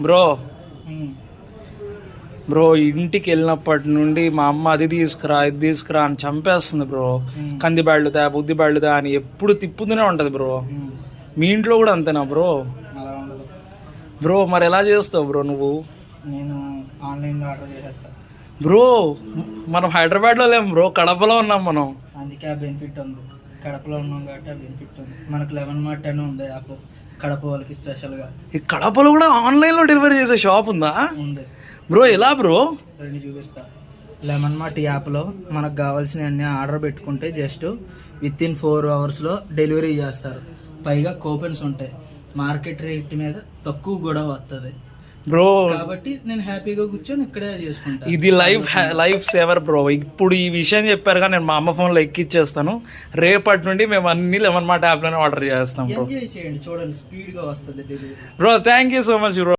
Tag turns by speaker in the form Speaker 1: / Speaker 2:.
Speaker 1: Bro bro ఇంటికి వెళ్ళినప్పటి నుండి మా అమ్మ అది తీసుకురా ఇది తీసుకురా అని చంపేస్తుంది బ్రో. కంది బ్యాళ్ళుదా బుద్ధి బ్యాళ్ళుదా అని ఎప్పుడు తిప్పుతూనే ఉంటది బ్రో. మీ ఇంట్లో కూడా అంతేనా బ్రో?
Speaker 2: అలా ఉండదు
Speaker 1: బ్రో. మరి ఎలా చేస్తావు బ్రో నువ్వు?
Speaker 2: నేను ఆన్లైన్లో ఆర్డర్ చేసేస్తా
Speaker 1: బ్రో. మనం హైదరాబాద్లో లేము బ్రో, కడపలో ఉన్నాం మనం.
Speaker 2: అందుకే ఆ బెనిఫిట్ ఉంది. కడపలో ఉన్నాం కాబట్టి ఆ బెనిఫిట్ ఉంది. మనకు 11 మార్ట్ అని ఉంది యాప్, కడప వాళ్ళకి స్పెషల్గా.
Speaker 1: ఈ కడపలో కూడా ఆన్లైన్లో డెలివరీ చేసే షాప్ ఉందా
Speaker 2: ఉంది
Speaker 1: బ్రో? ఎలా బ్రో?
Speaker 2: రెండు చూపిస్తా. 11 మార్ట్ యాప్లో మనకు కావాల్సిన అన్ని ఆర్డర్ పెట్టుకుంటే జస్ట్ విత్ ఇన్ 4 అవర్స్లో డెలివరీ చేస్తారు. పైగా కూపన్స్ ఉంటాయి. మార్కెట్ రేట్ మీద తక్కువ కూడా వస్తుంది
Speaker 1: బ్రో.
Speaker 2: కాబట్టి నేను హ్యాపీగా కూర్చొని ఇక్కడే చేసుకుంటాను.
Speaker 1: ఇది లైఫ్ సేవర్ బ్రో. ఇప్పుడు ఈ విషయం చెప్పారుగా, నేను మా అమ్మ ఫోన్లో ఎక్కిచ్చేస్తాను. రేపటి నుండి మేము అన్ని 11 మార్ట్ యాప్లోనే ఆర్డర్ చేస్తాం బ్రో.
Speaker 2: ఎంజాయ్ చేయండి, చూడండి స్పీడ్గా వస్తుంది delivery.
Speaker 1: Bro thank you so much bro.